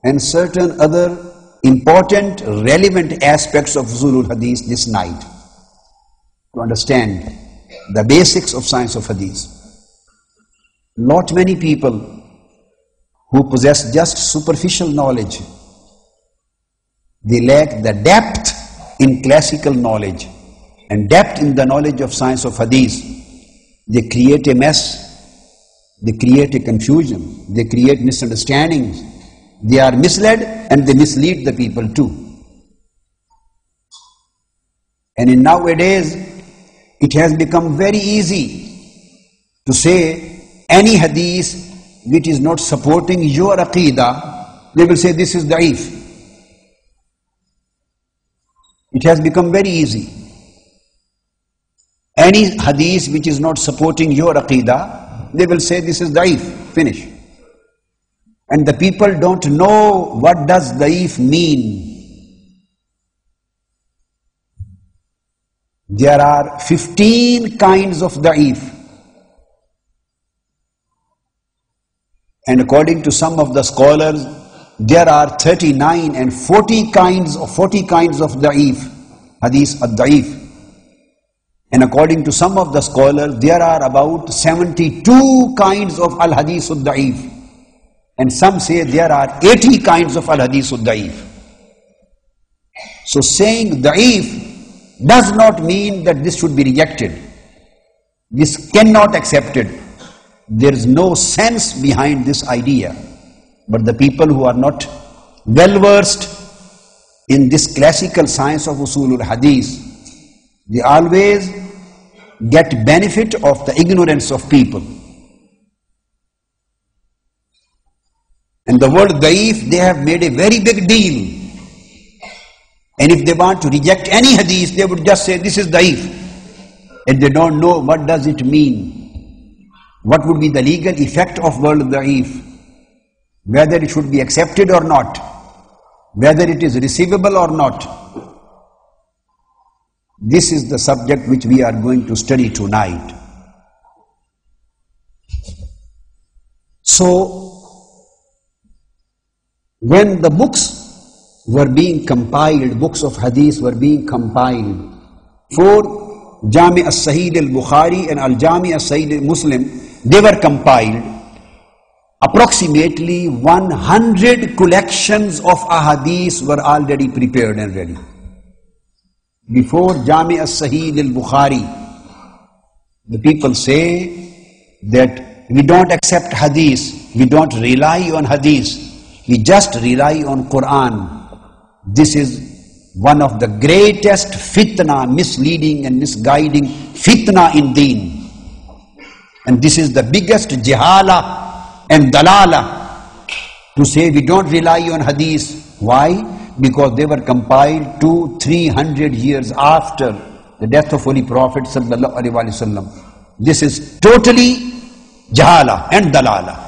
and certain other important, relevant aspects of Usulul Hadith this night to understand the basics of science of Hadith. Not many people who possess just superficial knowledge, they lack the depth in classical knowledge and depth in the knowledge of science of Hadith. They create a mess, they create a confusion, they create misunderstandings, they are misled and they mislead the people too. And in nowadays, it has become very easy to say any hadith which is not supporting your aqidah, they will say this is da'if. It has become very easy. Any hadith which is not supporting your aqidah, they will say this is da'if, finish. And the people don't know what does da'if mean. There are 15 kinds of da'if. And according to some of the scholars, there are 39 and 40 kinds of da'if, hadith ad-da'if. And according to some of the scholars, there are about 72 kinds of al-hadith ad-da'if. And some say there are 80 kinds of al-hadith ad-da'if. So saying da'if does not mean that this should be rejected. This cannot accepted. There is no sense behind this idea. But the people who are not well versed in this classical science of Usulul Hadith, they always get benefit of the ignorance of people. And the word da'if, they have made a very big deal. And if they want to reject any hadith, they would just say this is da'if. And they don't know what does it mean. What would be the legal effect of word da'if? Whether it should be accepted or not. Whether it is receivable or not. This is the subject which we are going to study tonight. So, when the books were being compiled, books of hadith were being compiled for Jami' as-Sahih al-Bukhari and al-Jami' as-Sahih al-Muslim, they were compiled. Approximately 100 collections of ahadith were already prepared and ready. Before Jami' as-Sahih al-Bukhari, the people say that we don't accept hadith, we don't rely on hadith, we just rely on Quran. This is one of the greatest fitna, misleading and misguiding fitna in deen. And this is the biggest jihala and dalala to say we don't rely on hadith. Why? Because they were compiled 200-300 years after the death of Holy Prophet sallallahu alaihi wasallam. This is totally jahala and dalala.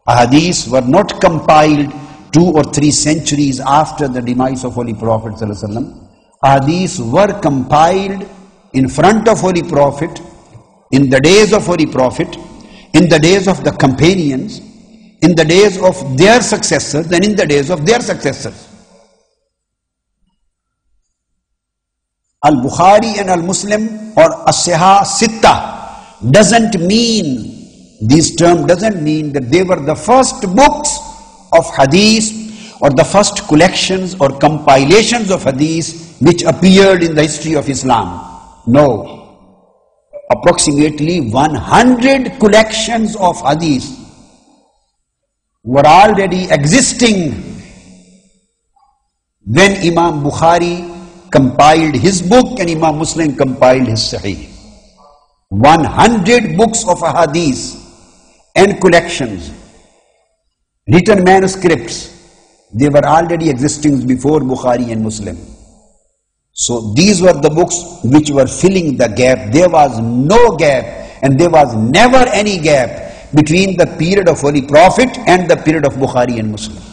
Ahadith were not compiled 2 or 3 centuries after the demise of Holy Prophet sallallahu alaihi wasallam. Ahadith were compiled in front of Holy Prophet, in the days of Holy Prophet, in the days of the companions, in the days of their successors, and in the days of their successors. Al-Bukhari and Al-Muslim or As-Sihah Sitta doesn't mean, this term doesn't mean that they were the first books of hadith or the first collections or compilations of hadith which appeared in the history of Islam. No. Approximately 100 collections of hadith were already existing when Imam Bukhari compiled his book and Imam Muslim compiled his Sahih. 100 books of ahadith and collections, written manuscripts, they were already existing before Bukhari and Muslim. So these were the books which were filling the gap. There was no gap and there was never any gap between the period of Holy Prophet and the period of Bukhari and Muslim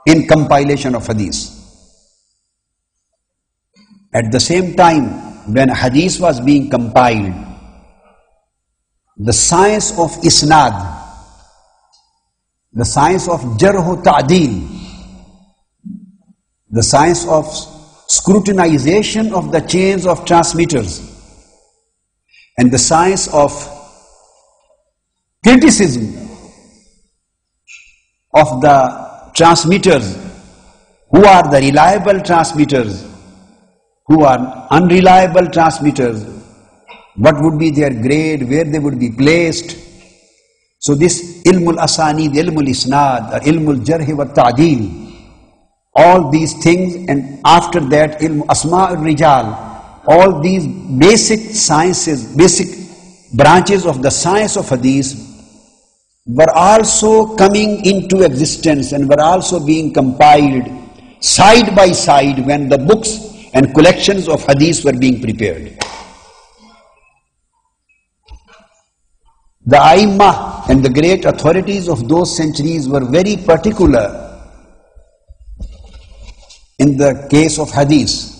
in compilation of hadith. At the same time, when hadith was being compiled, the science of isnad, the science of jarh ta'deel, the science of scrutinization of the chains of transmitters, and the science of criticism of the transmitters, who are the reliable transmitters, who are unreliable transmitters, what would be their grade, where they would be placed. So this ilmul asanid, ilmul isnad, or ilmul jarh wa ta'deel, all these things, and after that ilm asma' al-rijal, all these basic sciences, basic branches of the science of hadith were also coming into existence and were also being compiled side by side when the books and collections of hadith were being prepared. The A'immah and the great authorities of those centuries were very particular in the case of hadith,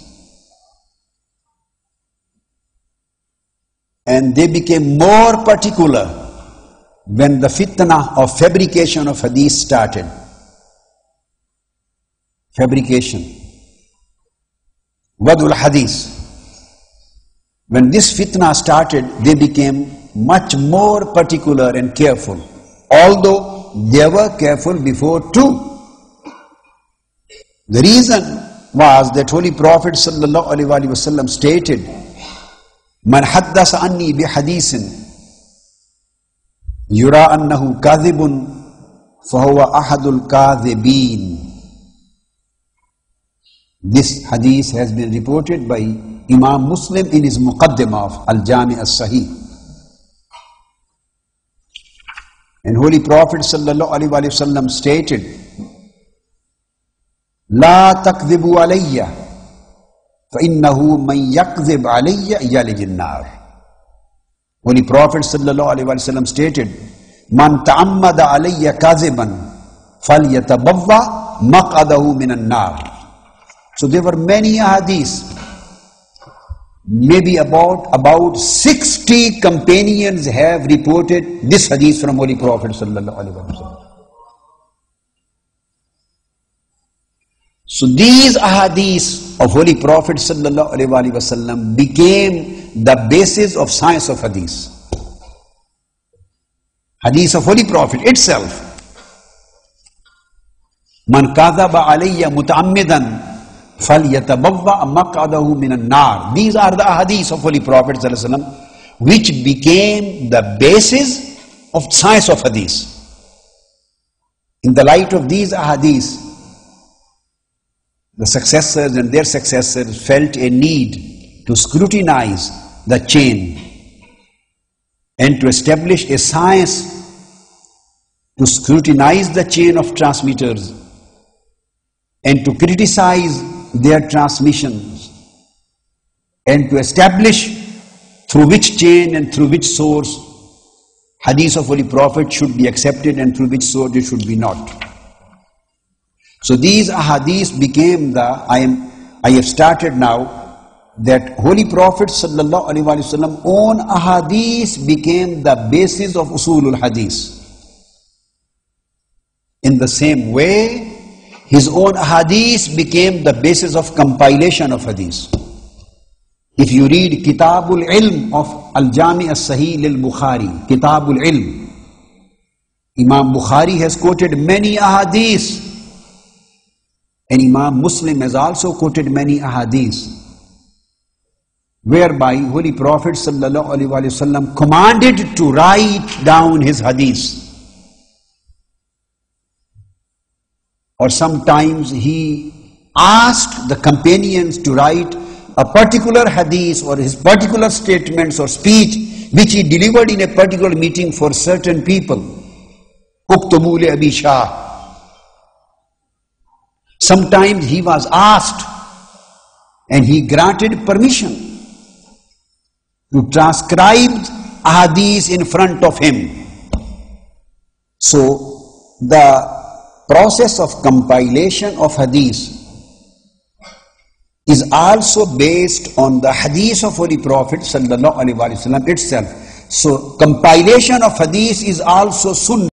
and they became more particular when the fitna of fabrication of hadith started. Fabrication, wadul hadith. When this fitna started, they became much more particular and careful, although they were careful before too. The reason was that Holy Prophet sallallahu alaihi wasallam stated, "Man haddasa anni bi hadithin yura annahu kadhibun fahuwa ahadul kadhibin." This hadith has been reported by Imam Muslim in his Muqaddimah of Al-Jami' As-Sahih. And Holy Prophet sallallahu alaihi wasallam stated, "La takdhibu alayya, fa innahu man yakdhib alayya yalij an-nar." Holy Prophet sallallahu alaihi wasallam stated, "Man ta'ammada alayya kadhiban falyatabawwa maq'adahu min an-nar." So there were many hadiths, maybe about 60 companions have reported this hadith from Holy Prophet sallallahu alaihi wasallam. So these ahadith of Holy Prophet sallallahu alaihi wasallam became the basis of science of hadith. Hadith of Holy Prophet itself. Man kadhaba alayya muta'ammidan falyatabawwa maq'adahu min an-nar. These are the ahadith of Holy Prophet sallallahu alaihi wasallam, which became the basis of science of hadith. In the light of these ahadith, the successors and their successors felt a need to scrutinize the chain and to establish a science to scrutinize the chain of transmitters and to criticize their transmissions and to establish through which chain and through which source hadith of Holy Prophet should be accepted and through which source it should be not. So these ahadith became I have started now that Holy Prophet sallallahu alaihi wasallam own ahadith became the basis of usulul hadith. In the same way, his own hadith became the basis of compilation of hadith. If you read Kitabul Ilm of Al-Jami' As-Sahih lil-Bukhari, Kitabul Ilm, Imam Bukhari has quoted many ahadith, and Imam Muslim has also quoted many ahadith, whereby Holy Prophet sallallahu alaihi wasallam commanded to write down his hadith. Or sometimes he asked the companions to write a particular hadith or his particular statements or speech which he delivered in a particular meeting for certain people. Uktubu li Abi Shah. Sometimes he was asked and he granted permission to transcribe ahadith in front of him. So the process of compilation of hadith is also based on the hadith of Holy Prophet sallallahu alaihi wasallam itself. So compilation of hadith is also sunnah.